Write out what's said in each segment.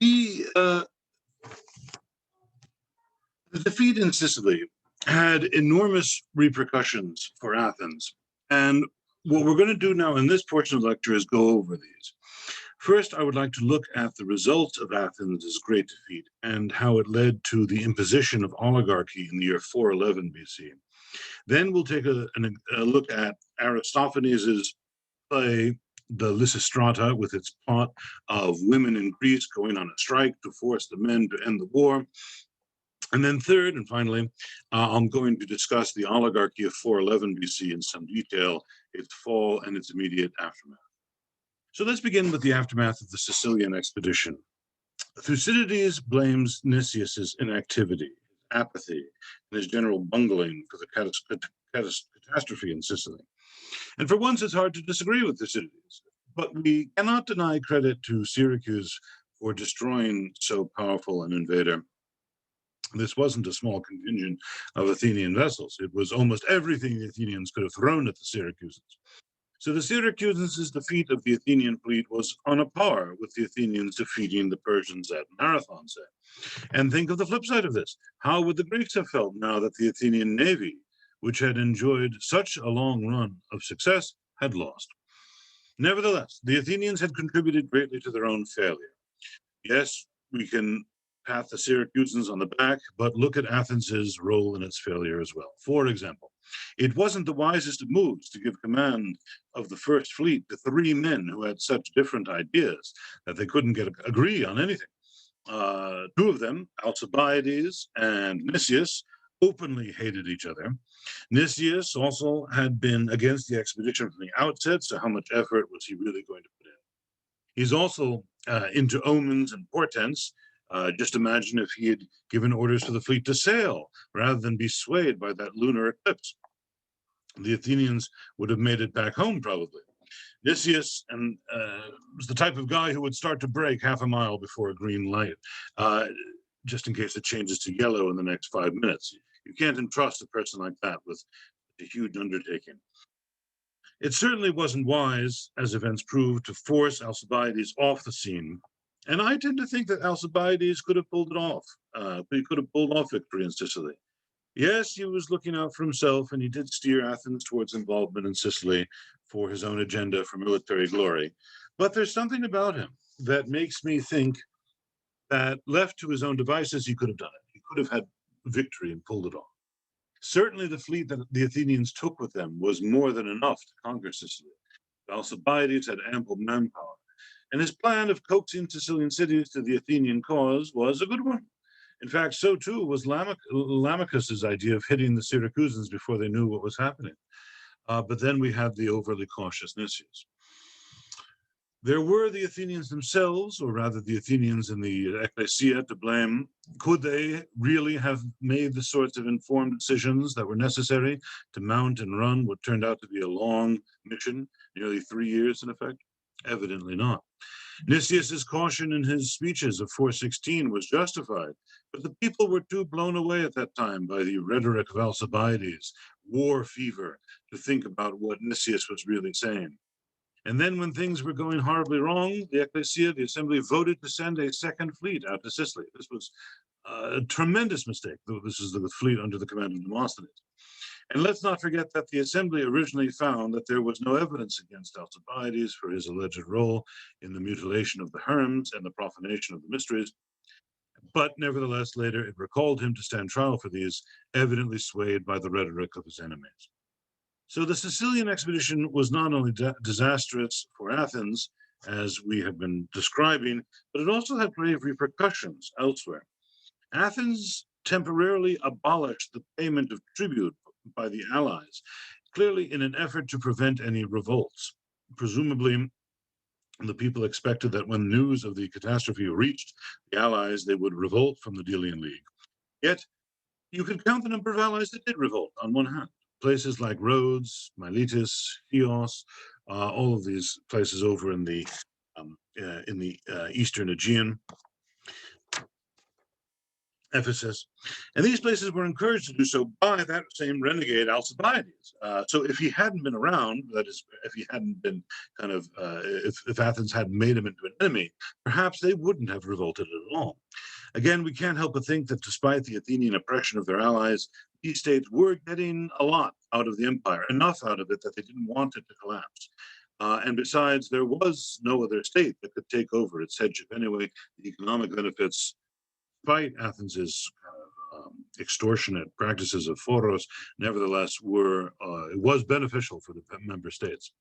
The, the defeat in Sicily had enormous repercussions for Athens. And what we're going to do now in this portion of the lecture is go over these. First, I would like to look at the results of Athens' great defeat and how it led to the imposition of oligarchy in the year 411 BC. Then we'll take a look at Aristophanes' play, the Lysistrata, with its plot of women in Greece going on a strike to force the men to end the war. And then third, and finally, I'm going to discuss the oligarchy of 411 BC in some detail, its fall and its immediate aftermath. So let's begin with the aftermath of the Sicilian expedition. Thucydides blames Nicias's inactivity, apathy, and his general bungling for the catastrophe in Sicily. And for once, it's hard to disagree with Thucydides, but we cannot deny credit to Syracuse for destroying so powerful an invader. This wasn't a small contingent of Athenian vessels. It was almost everything the Athenians could have thrown at the Syracusans. So the Syracusans' defeat of the Athenian fleet was on a par with the Athenians defeating the Persians at Marathon. And think of the flip side of this. How would the Greeks have felt now that the Athenian navy, which had enjoyed such a long run of success, had lost? Nevertheless, the Athenians had contributed greatly to their own failure. Yes, we can pat the Syracusans on the back, but look at Athens' role in its failure as well. For example, it wasn't the wisest of moves to give command of the first fleet to three men who had such different ideas that they couldn't agree on anything. Two of them, Alcibiades and Nicias, openly hated each other. Nicias also had been against the expedition from the outset, so how much effort was he really going to put in? He's also into omens and portents. Just imagine if he had given orders for the fleet to sail rather than be swayed by that lunar eclipse. The Athenians would have made it back home, probably. Nicias was the type of guy who would start to break half a mile before a green light, just in case it changes to yellow in the next 5 minutes. You can't entrust a person like that with a huge undertaking. It certainly wasn't wise, as events proved, to force Alcibiades off the scene. And I tend to think that Alcibiades could have pulled it off. He could have pulled off victory in Sicily. Yes, he was looking out for himself, and he did steer Athens towards involvement in Sicily for his own agenda for military glory. But there's something about him that makes me think that left to his own devices, he could have done it. He could have had victory and pulled it off. Certainly the fleet that the Athenians took with them was more than enough to conquer Sicily. Alcibiades had ample manpower. And his plan of coaxing Sicilian cities to the Athenian cause was a good one. In fact, so too was Lamachus's idea of hitting the Syracusans before they knew what was happening. But then we had the overly cautious Nicias. There were the Athenians themselves, or rather the Athenians in the ecclesia, to blame. Could they really have made the sorts of informed decisions that were necessary to mount and run what turned out to be a long mission, nearly 3 years in effect? Evidently not. Nicias's caution in his speeches of 416 was justified, but the people were too blown away at that time by the rhetoric of Alcibiades, war fever, to think about what Nicias was really saying. And then when things were going horribly wrong, the ecclesia, the assembly, voted to send a second fleet out to Sicily. This was a tremendous mistake. This is the fleet under the command of Demosthenes. And let's not forget that the assembly originally found that there was no evidence against Alcibiades for his alleged role in the mutilation of the Herms and the profanation of the mysteries. But nevertheless, later it recalled him to stand trial for these, evidently swayed by the rhetoric of his enemies. So the Sicilian expedition was not only disastrous for Athens, as we have been describing, but it also had grave repercussions elsewhere. Athens temporarily abolished the payment of tribute by the allies, clearly in an effort to prevent any revolts. Presumably, the people expected that when news of the catastrophe reached the allies, they would revolt from the Delian League. Yet, you could count the number of allies that did revolt on one hand. Places like Rhodes, Miletus, Chios, all of these places over in the Eastern Aegean. Ephesus, and these places were encouraged to do so by that same renegade Alcibiades. So if he hadn't been around, that is, if he hadn't been kind of, if Athens hadn't made him into an enemy, perhaps they wouldn't have revolted at all. Again, we can't help but think that despite the Athenian oppression of their allies, these states were getting a lot out of the empire, enough out of it that they didn't want it to collapse. And besides, there was no other state that could take over its headship anyway. The economic benefits, despite Athens's extortionate practices of foros, nevertheless it was beneficial for the member states.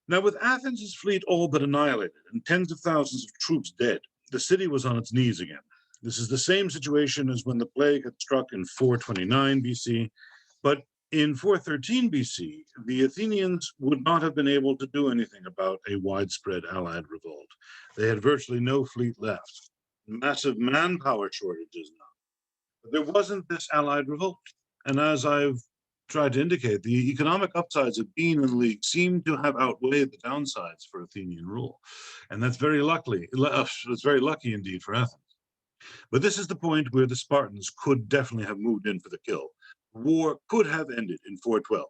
Now, with Athens' fleet all but annihilated and tens of thousands of troops dead, the city was on its knees again. This is the same situation as when the plague had struck in 429 BC, but in 413 BC, the Athenians would not have been able to do anything about a widespread allied revolt. They had virtually no fleet left. Massive manpower shortages now. But there wasn't this allied revolt. And as I've tried to indicate, the economic upsides of being in the league seem to have outweighed the downsides for Athenian rule. And that's very lucky. It's very lucky indeed for Athens. But this is the point where the Spartans could definitely have moved in for the kill. War could have ended in 412.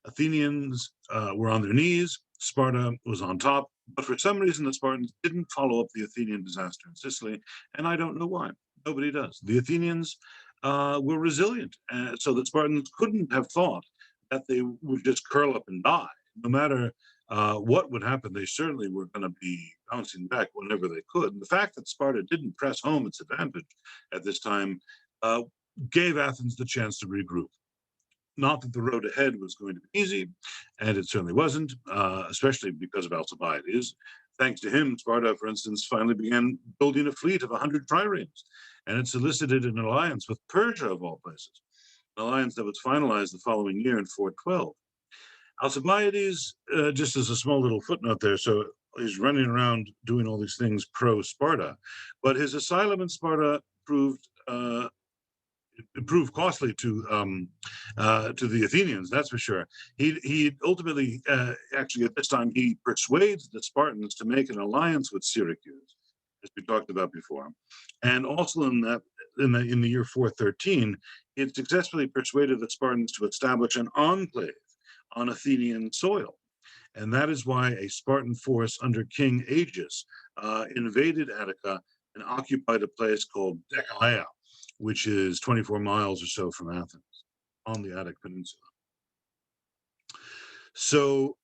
Athenians were on their knees, Sparta was on top, but for some reason the Spartans didn't follow up the Athenian disaster in Sicily, and I don't know why. Nobody does. The Athenians were resilient, so the Spartans couldn't have thought that they would just curl up and die. No matter what would happen, they certainly were going to be bouncing back whenever they could. And the fact that Sparta didn't press home its advantage at this time gave Athens the chance to regroup. Not that the road ahead was going to be easy, and it certainly wasn't, especially because of Alcibiades. Thanks to him, Sparta, for instance, finally began building a fleet of 100 triremes, and it solicited an alliance with Persia, of all places, an alliance that was finalized the following year in 412. Alcibiades, just as a small little footnote there, so he's running around doing all these things pro-Sparta, but his asylum in Sparta proved costly to the Athenians, that's for sure. He ultimately, actually at this time, he persuades the Spartans to make an alliance with Syracuse, as we talked about before, and also in the year 413, it successfully persuaded the Spartans to establish an enclave on Athenian soil. And that is why a Spartan force under King Aegeus invaded Attica and occupied a place called Decelea, which is 24 miles or so from Athens on the Attic Peninsula. So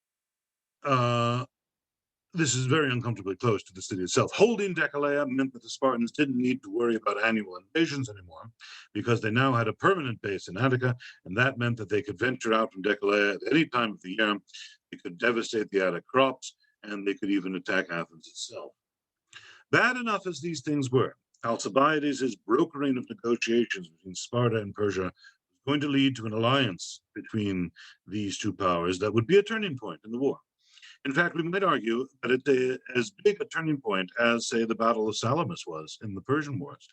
this is very uncomfortably close to the city itself. Holding Decelea meant that the Spartans didn't need to worry about annual invasions anymore because they now had a permanent base in Attica, and that meant that they could venture out from Decelea at any time of the year. They could devastate the Attic crops, and they could even attack Athens itself. Bad enough as these things were, Alcibiades' brokering of negotiations between Sparta and Persia was going to lead to an alliance between these two powers that would be a turning point in the war. In fact, we might argue that it's as big a turning point as, say, the Battle of Salamis was in the Persian Wars.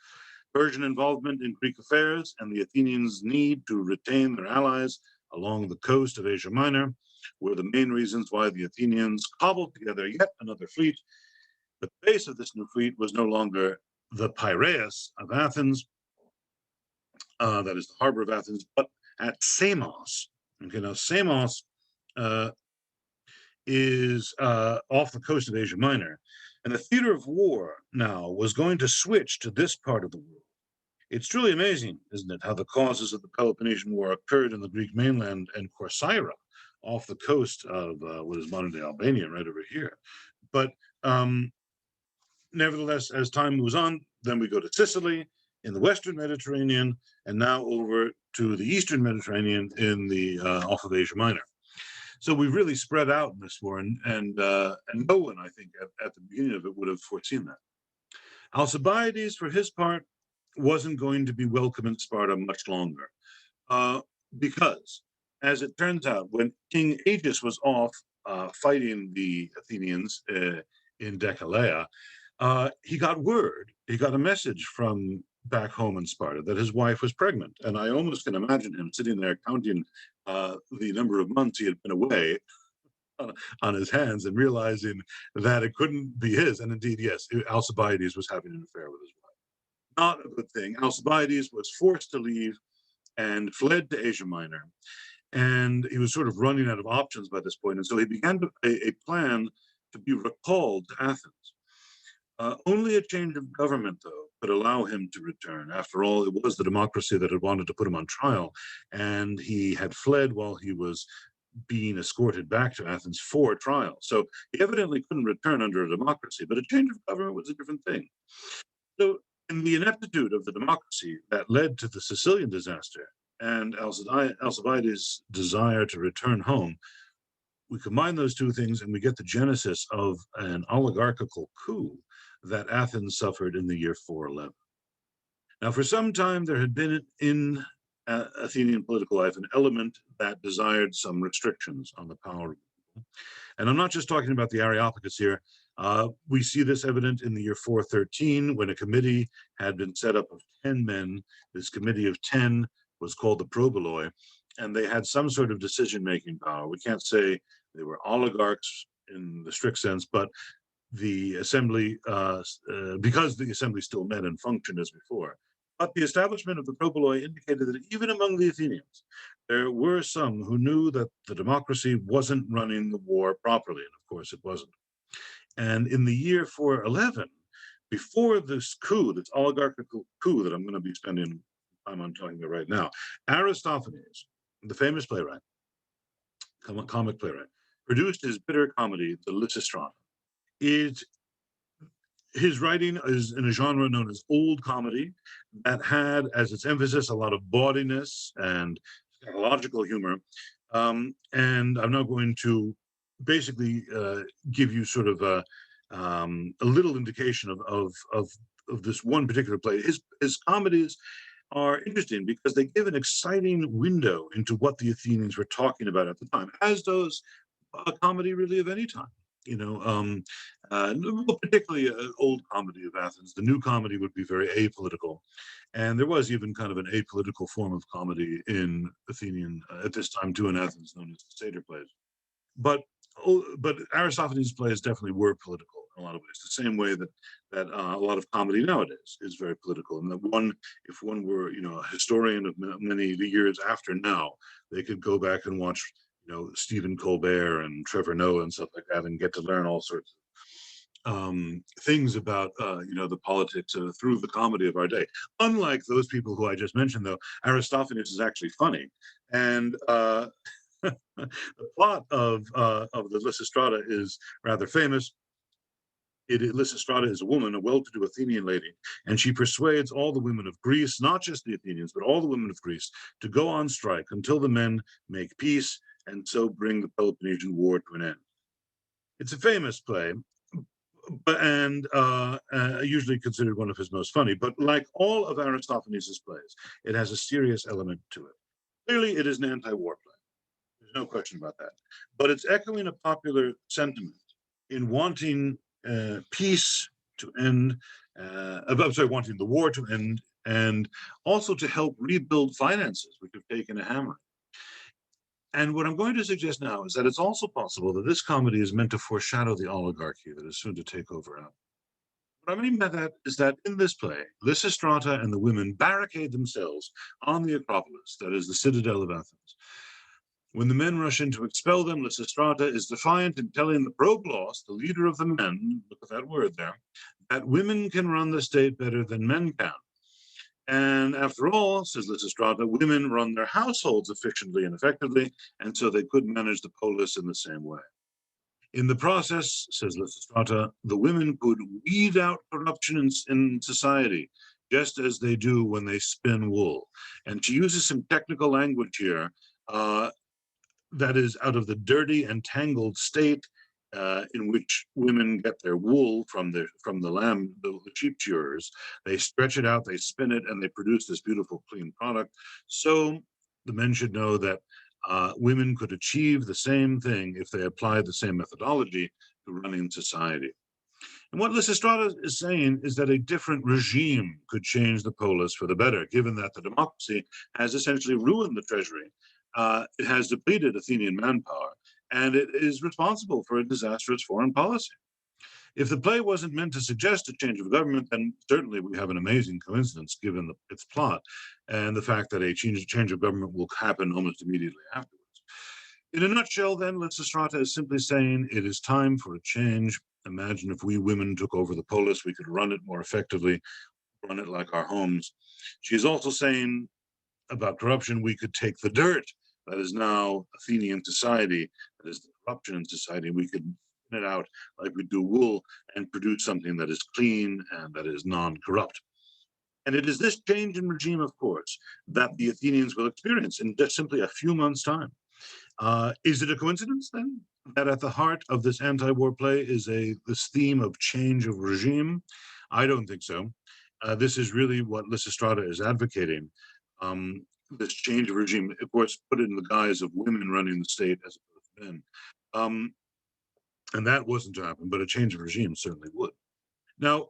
Persian involvement in Greek affairs and the Athenians' need to retain their allies along the coast of Asia Minor were the main reasons why the Athenians cobbled together yet another fleet. The base of this new fleet was no longer the Piraeus of Athens, that is the harbor of Athens, but at Samos. Okay, now Samos is off the coast of Asia Minor, and the theater of war now was going to switch to this part of the world. It's truly amazing, isn't it, how the causes of the Peloponnesian War occurred in the Greek mainland and Corcyra, off the coast of what is modern-day Albania, right over here. But nevertheless, as time moves on, then we go to Sicily in the Western Mediterranean, and now over to the Eastern Mediterranean in the off of Asia Minor. So we really spread out in this war, and no one, I think, at the beginning of it would have foreseen that. Alcibiades, for his part, wasn't going to be welcome in Sparta much longer, because, as it turns out, when King Aegeus was off fighting the Athenians in Decelea, he got a message from back home in Sparta that his wife was pregnant. And I almost can imagine him sitting there counting the number of months he had been away on his hands and realizing that it couldn't be his. And indeed, yes, Alcibiades was having an affair with his wife. not a good thing. Alcibiades was forced to leave and fled to Asia Minor. And he was sort of running out of options by this point. And so he began a plan to be recalled to Athens. Only a change of government, though, could allow him to return. After all, it was the democracy that had wanted to put him on trial, and he had fled while he was being escorted back to Athens for trial. So he evidently couldn't return under a democracy, but a change of government was a different thing. So in the ineptitude of the democracy that led to the Sicilian disaster and Alcibiades' desire to return home, we combine those two things and we get the genesis of an oligarchical coup that Athens suffered in the year 411. Now, for some time, there had been in Athenian political life an element that desired some restrictions on the power of people. And I'm not just talking about the Areopagus here. We see this evident in the year 413 when a committee had been set up of 10 men. This committee of 10 was called the Proboloy, and they had some sort of decision-making power. We can't say they were oligarchs in the strict sense, but the assembly, because the assembly still met and functioned as before. But the establishment of the Proboloy indicated that even among the Athenians, there were some who knew that the democracy wasn't running the war properly, and of course it wasn't. And in the year 411, before this coup, this oligarchical coup that I'm going to be spending time on talking about right now, Aristophanes, the famous playwright, comic playwright, produced his bitter comedy, the Lysistrata. His writing is in a genre known as old comedy that had as its emphasis a lot of bawdiness and psychological humor. And I'm now going to basically give you sort of a little indication of this one particular play. His comedies are interesting because they give an exciting window into what the Athenians were talking about at the time, as does a comedy really of any time. Particularly an old comedy of Athens. The new comedy would be very apolitical. And there was even kind of an apolitical form of comedy in Athenian, at this time too, in Athens, known as the satyr plays. But Aristophanes' plays definitely were political in a lot of ways, the same way that a lot of comedy nowadays is very political. And that if one were, a historian of many years after now, they could go back and watch Stephen Colbert and Trevor Noah and stuff like that, and get to learn all sorts of things about the politics through the comedy of our day. Unlike those people who I just mentioned, though, Aristophanes is actually funny, and the plot of the Lysistrata is rather famous. Lysistrata is a woman, a well-to-do Athenian lady, and she persuades all the women of Greece, not just the Athenians, but all the women of Greece, to go on strike until the men make peace and so bring the Peloponnesian War to an end. It's a famous play, and usually considered one of his most funny, but like all of Aristophanes' plays, it has a serious element to it. Clearly, it is an anti-war play. There's no question about that. But it's echoing a popular sentiment in wanting peace to end, wanting the war to end, and also to help rebuild finances, which have taken a hammering. And what I'm going to suggest now is that it's also possible that this comedy is meant to foreshadow the oligarchy that is soon to take over Athens. What I mean by that is that in this play, Lysistrata and the women barricade themselves on the Acropolis, that is the citadel of Athens. When the men rush in to expel them, Lysistrata is defiant in telling the Problos, the leader of the men, look at that word there, that women can run the state better than men can. And after all, says Lysistrata, women run their households efficiently and effectively, and so they could manage the polis in the same way. In the process, says Lysistrata, the women could weed out corruption in society, just as they do when they spin wool. And she uses some technical language here that is out of the dirty and tangled state in which women get their wool from the lamb, the sheep shearers. They stretch it out, they spin it, and they produce this beautiful, clean product. So the men should know that women could achieve the same thing if they applied the same methodology to running society. And what Lysistrata is saying is that a different regime could change the polis for the better, given that the democracy has essentially ruined the treasury. It has depleted Athenian manpower, and it is responsible for a disastrous foreign policy. If the play wasn't meant to suggest a change of government, then certainly we have an amazing coincidence given its plot and the fact that a change of government will happen almost immediately afterwards. In a nutshell, then, Lysistrata is simply saying it is time for a change. Imagine if we women took over the polis, we could run it more effectively, run it like our homes. She's also saying about corruption, we could take the dirt that is now Athenian society, that is the corruption in society, we could thin it out like we do wool and produce something that is clean and that is non-corrupt. And it is this change in regime, of course, that the Athenians will experience in just simply a few months' time. Is it a coincidence, then, that at the heart of this anti-war play is this theme of change of regime? I don't think so. This is really what Lysistrata is advocating. This change of regime, of course, put it in the guise of women running the state as opposed to men. And that wasn't to happen, but a change of regime certainly would. Now,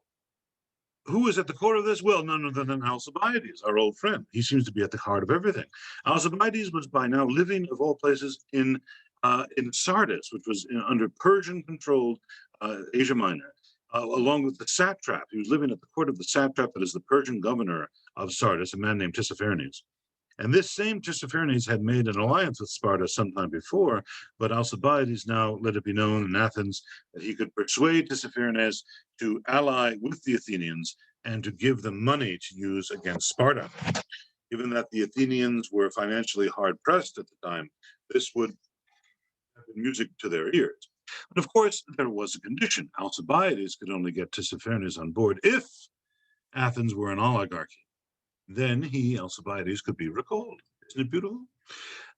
who is at the core of this? Well, none other than Alcibiades, our old friend. He seems to be at the heart of everything. Alcibiades was by now living, of all places, in Sardis, which was under Persian-controlled Asia Minor, along with the satrap. He was living at the court of the satrap that is the Persian governor of Sardis, a man named Tissaphernes. And this same Tissaphernes had made an alliance with Sparta sometime before, but Alcibiades now let it be known in Athens that he could persuade Tissaphernes to ally with the Athenians and to give them money to use against Sparta. Given that the Athenians were financially hard pressed at the time, this would have been music to their ears. But of course, there was a condition. Alcibiades could only get Tissaphernes on board if Athens were an oligarchy. Then he, Alcibiades, could be recalled. Isn't it beautiful?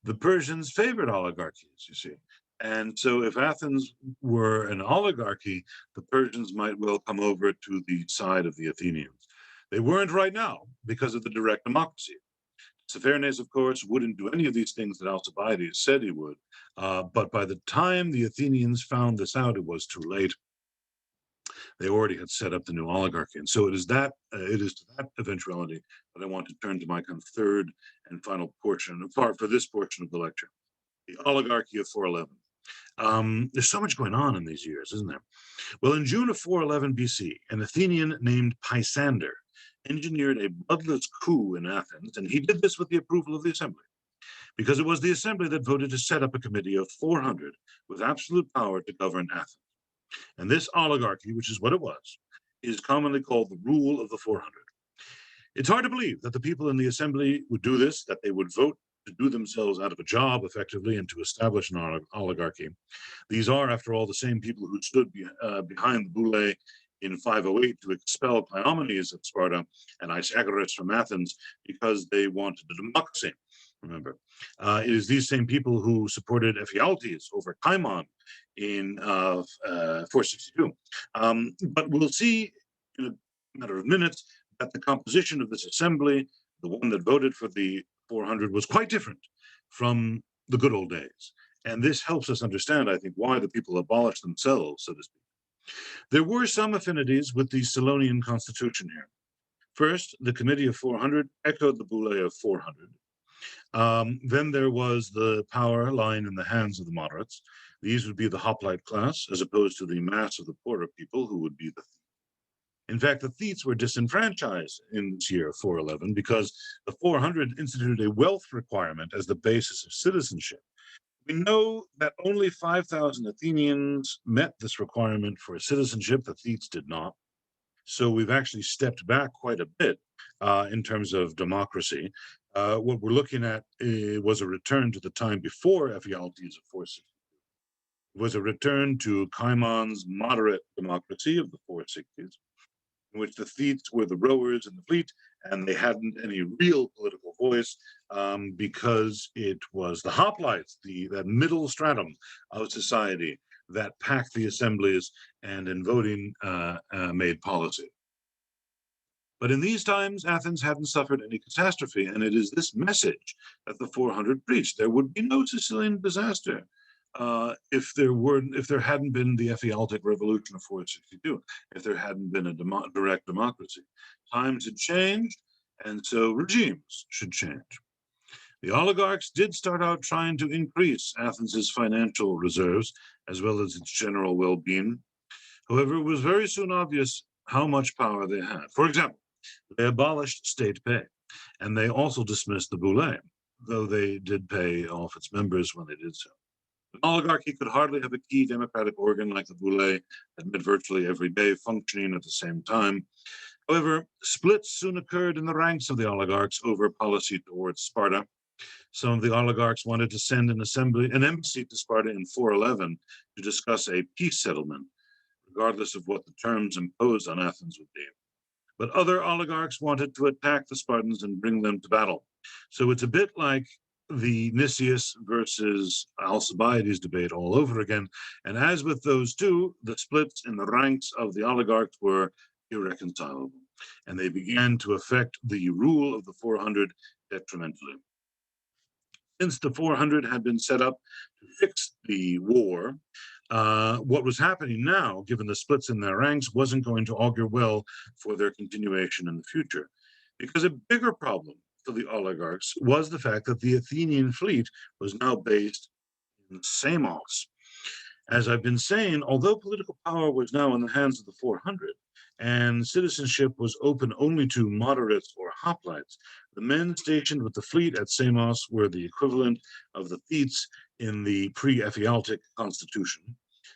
The Persians favored oligarchies, you see. And so if Athens were an oligarchy, the Persians might well come over to the side of the Athenians. They weren't right now because of the direct democracy. Tissaphernes, of course, wouldn't do any of these things that Alcibiades said he would. But by the time the Athenians found this out, it was too late. They already had set up the new oligarchy. And so it is to that eventuality that I want to turn to my kind of third and final portion, for this portion of the lecture, the oligarchy of 411. There's so much going on in these years, isn't there? Well, in June of 411 BC, an Athenian named Pisander engineered a bloodless coup in Athens, and he did this with the approval of the assembly, because it was the assembly that voted to set up a committee of 400 with absolute power to govern Athens. And this oligarchy, which is what it was, is commonly called the rule of the 400. It's hard to believe that the people in the assembly would do this, that they would vote to do themselves out of a job effectively and to establish an oligarchy. These are, after all, the same people who stood behind the Boule in 508 to expel Cleomenes of Sparta and Isagoras from Athens because they wanted a democracy. Remember, it is these same people who supported Ephialtes over Cimon in 462. But we'll see in a matter of minutes that the composition of this assembly, the one that voted for the 400, was quite different from the good old days. And this helps us understand, I think, why the people abolished themselves, so to speak. There were some affinities with the Solonian constitution here. First, the Committee of 400 echoed the Boule of 400. Then there was the power lying in the hands of the moderates. These would be the hoplite class, as opposed to the mass of the poorer people, who would be the Thetes. In fact, the Thetes were disenfranchised in this year 411 because the 400 instituted a wealth requirement as the basis of citizenship. We know that only 5,000 Athenians met this requirement for citizenship. The Thetes did not. So we've actually stepped back quite a bit in terms of democracy. What we're looking at was a return to the time before Ephialtes of 462. It was a return to Cimon's moderate democracy of the 460s, in which the Thetes were the rowers in the fleet, and they hadn't any real political voice because it was the hoplites, that middle stratum of society, that packed the assemblies and in voting made policy. But in these times, Athens hadn't suffered any catastrophe, and it is this message that the 400 preached. There would be no Sicilian disaster if there hadn't been the Ephialtic Revolution of 462, if there hadn't been a direct democracy. Times had changed, and so regimes should change. The oligarchs did start out trying to increase Athens's financial reserves, as well as its general well-being. However, it was very soon obvious how much power they had. For example, they abolished state pay, and they also dismissed the boule, though they did pay off its members when they did so. An oligarchy could hardly have a key democratic organ like the boule that met virtually every day, functioning at the same time. However, splits soon occurred in the ranks of the oligarchs over policy towards Sparta. Some of the oligarchs wanted to send an embassy to Sparta in 411 to discuss a peace settlement, regardless of what the terms imposed on Athens would be. But other oligarchs wanted to attack the Spartans and bring them to battle. So it's a bit like the Nicias versus Alcibiades debate all over again. And as with those two, the splits in the ranks of the oligarchs were irreconcilable, and they began to affect the rule of the 400 detrimentally. Since the 400 had been set up to fix the war, what was happening now, given the splits in their ranks, wasn't going to augur well for their continuation in the future. Because a bigger problem for the oligarchs was the fact that the Athenian fleet was now based in Samos. As I've been saying, although political power was now in the hands of the 400 and citizenship was open only to moderates or hoplites, the men stationed with the fleet at Samos were the equivalent of the thetes in the pre-Ephialtic constitution.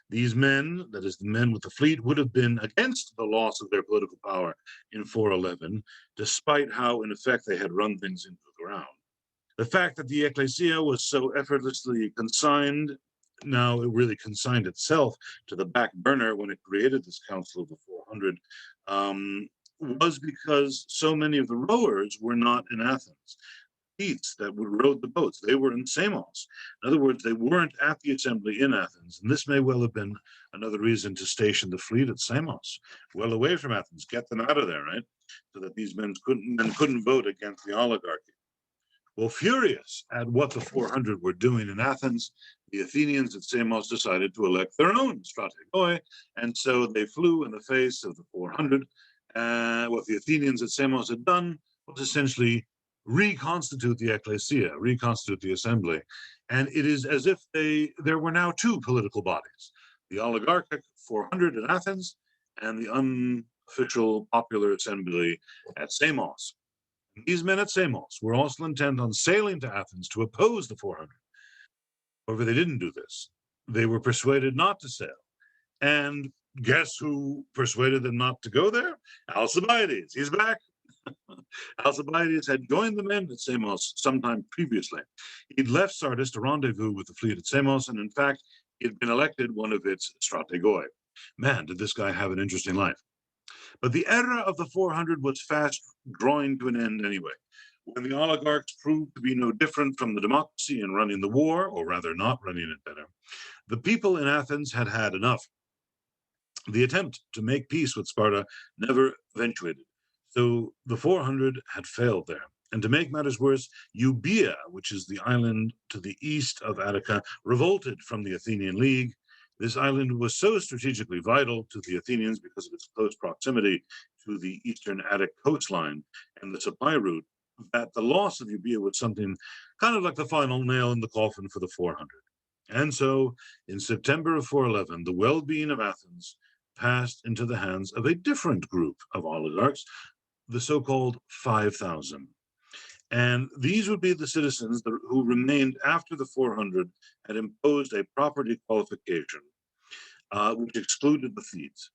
These men, that is, the men with the fleet, would have been against the loss of their political power in 411, despite how, in effect, they had run things into the ground. The fact that the ecclesia was so effortlessly consigned, now it really consigned itself to the back burner when it created this Council of the 400, was because so many of the rowers were not in Athens. Thetes that rowed the boats, they were in Samos. In other words, they weren't at the assembly in Athens, and this may well have been another reason to station the fleet at Samos, well away from Athens, get them out of there, right? So that these men couldn't vote against the oligarchy. Well, furious at what the 400 were doing in Athens, the Athenians at Samos decided to elect their own strategoi, and so they flew in the face of the 400. What the Athenians at Samos had done was essentially reconstitute the ecclesia, reconstitute the assembly. And it is as if there were now two political bodies, the oligarchic 400 in Athens and the unofficial popular assembly at Samos. These men at Samos were also intent on sailing to Athens to oppose the 400. However, they didn't do this. They were persuaded not to sail. And guess who persuaded them not to go there? Alcibiades. He's back. Alcibiades had joined the men at Samos sometime previously. He'd left Sardis to rendezvous with the fleet at Samos, and in fact, he'd been elected one of its strategoi. Man, did this guy have an interesting life. But the era of the 400 was fast drawing to an end anyway. When the oligarchs proved to be no different from the democracy in running the war, or rather not running it better, the people in Athens had had enough. The attempt to make peace with Sparta never eventuated, so the 400 had failed there. And to make matters worse, Euboea, which is the island to the east of Attica, revolted from the Athenian League. This island was so strategically vital to the Athenians because of its close proximity to the eastern Attic coastline and the supply route, that the loss of Euboea was something kind of like the final nail in the coffin for the 400. And so, in September of 411, the well-being of Athens passed into the hands of a different group of oligarchs, the so-called 5,000. And these would be the citizens who remained after the 400 had imposed a property qualification, which excluded the Thetes.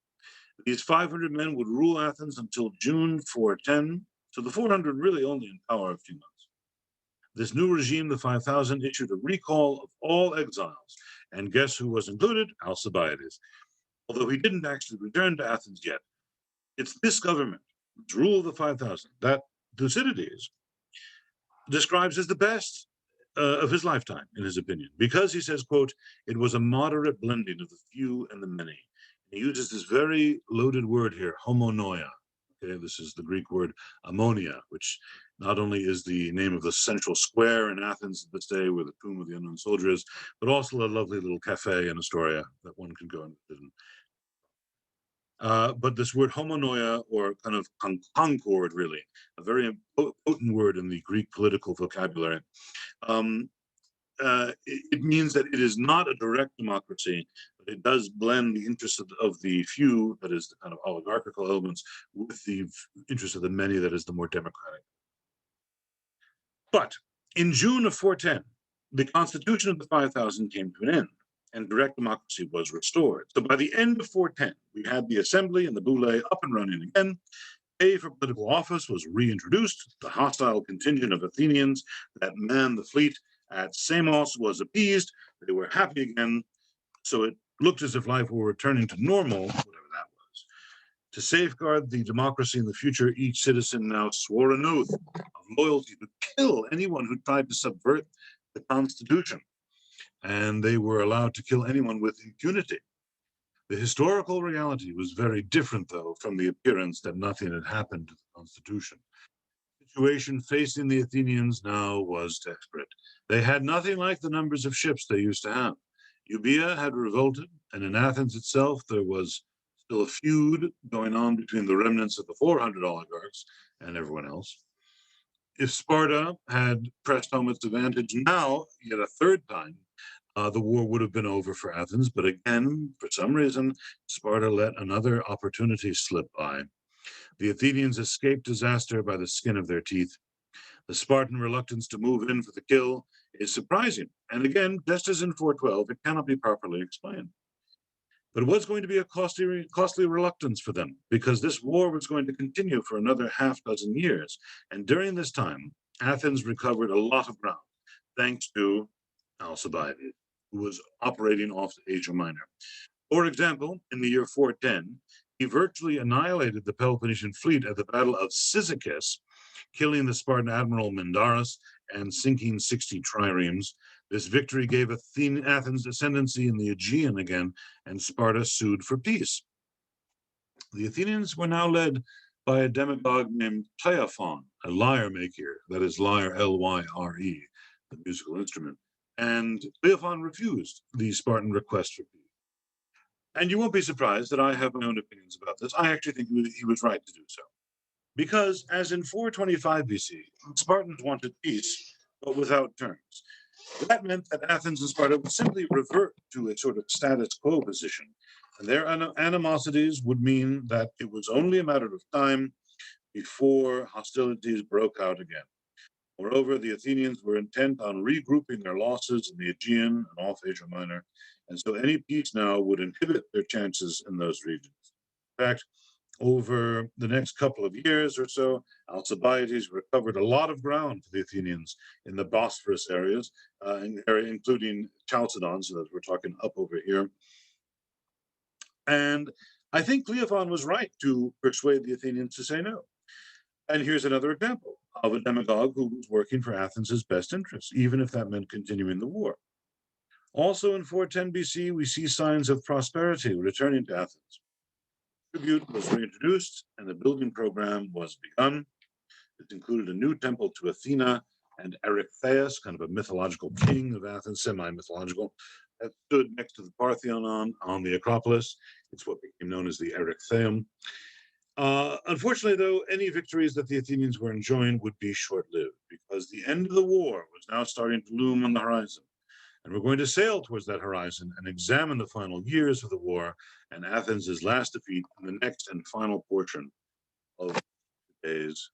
These 500 men would rule Athens until June 410, so the 400 really only in power a few months. This new regime, the 5,000, issued a recall of all exiles, and guess who was included? Alcibiades, although he didn't actually return to Athens yet. It's this government, its rule of the 5,000, that Thucydides describes as the best of his lifetime, in his opinion, because he says, quote, it was a moderate blending of the few and the many. He uses this very loaded word here, homonoia. Okay, this is the Greek word ammonia, which not only is the name of the central square in Athens this day where the tomb of the unknown soldier is, but also a lovely little cafe in Astoria that one can go and visit. But this word homonoia, or kind of concord, really, a very potent word in the Greek political vocabulary, it means that it is not a direct democracy, but it does blend the interests of the few, that is the kind of oligarchical elements, with the interests of the many, that is the more democratic. But in June of 410, the constitution of the 5,000 came to an end, and direct democracy was restored. So by the end of 410, we had the assembly and the boule up and running again. Pay for political office was reintroduced. The hostile contingent of Athenians that manned the fleet at Samos was appeased. They were happy again. So it looked as if life were returning to normal, whatever that was. To safeguard the democracy in the future, each citizen now swore an oath of loyalty to kill anyone who tried to subvert the constitution. And they were allowed to kill anyone with impunity. The historical reality was very different, though, from the appearance that nothing had happened to the constitution. The situation facing the Athenians now was desperate. They had nothing like the numbers of ships they used to have. Euboea had revolted, and in Athens itself there was still a feud going on between the remnants of the 400 oligarchs and everyone else. If Sparta had pressed home its advantage now, yet a third time, the war would have been over for Athens. But again, for some reason, Sparta let another opportunity slip by. The Athenians escaped disaster by the skin of their teeth. The Spartan reluctance to move in for the kill is surprising. And again, just as in 412, it cannot be properly explained. But it was going to be a costly reluctance for them, because this war was going to continue for another half dozen years. And during this time, Athens recovered a lot of ground, thanks to Alcibiades, who was operating off Asia Minor. For example, in the year 410, he virtually annihilated the Peloponnesian fleet at the Battle of Cyzicus, killing the Spartan admiral Mindarus and sinking 60 triremes. This victory gave Athens ascendancy in the Aegean again, and Sparta sued for peace. The Athenians were now led by a demagogue named Cleophon, a lyre maker, that is lyre, L-Y-R-E, the musical instrument. And Cleophon refused the Spartan request for peace. And you won't be surprised that I have my own opinions about this. I actually think he was right to do so. Because as in 425 BC, Spartans wanted peace, but without terms. That meant that Athens and Sparta would simply revert to a sort of status quo position. And their animosities would mean that it was only a matter of time before hostilities broke out again. Moreover, the Athenians were intent on regrouping their losses in the Aegean and off Asia Minor, and so any peace now would inhibit their chances in those regions. In fact, over the next couple of years or so, Alcibiades recovered a lot of ground for the Athenians in the Bosphorus areas, including Chalcedon, so that we're talking up over here. And I think Cleophon was right to persuade the Athenians to say no. And here's another example of a demagogue who was working for Athens' best interests, even if that meant continuing the war. Also in 410 BC, we see signs of prosperity returning to Athens. Tribute was reintroduced and the building program was begun. It included a new temple to Athena and Erechtheus, kind of a mythological king of Athens, semi-mythological, that stood next to the Parthenon on the Acropolis. It's what became known as the Erechtheum. Unfortunately, though, any victories that the Athenians were enjoying would be short-lived, because the end of the war was now starting to loom on the horizon. And we're going to sail towards that horizon and examine the final years of the war and Athens' last defeat in the next and final portion of today's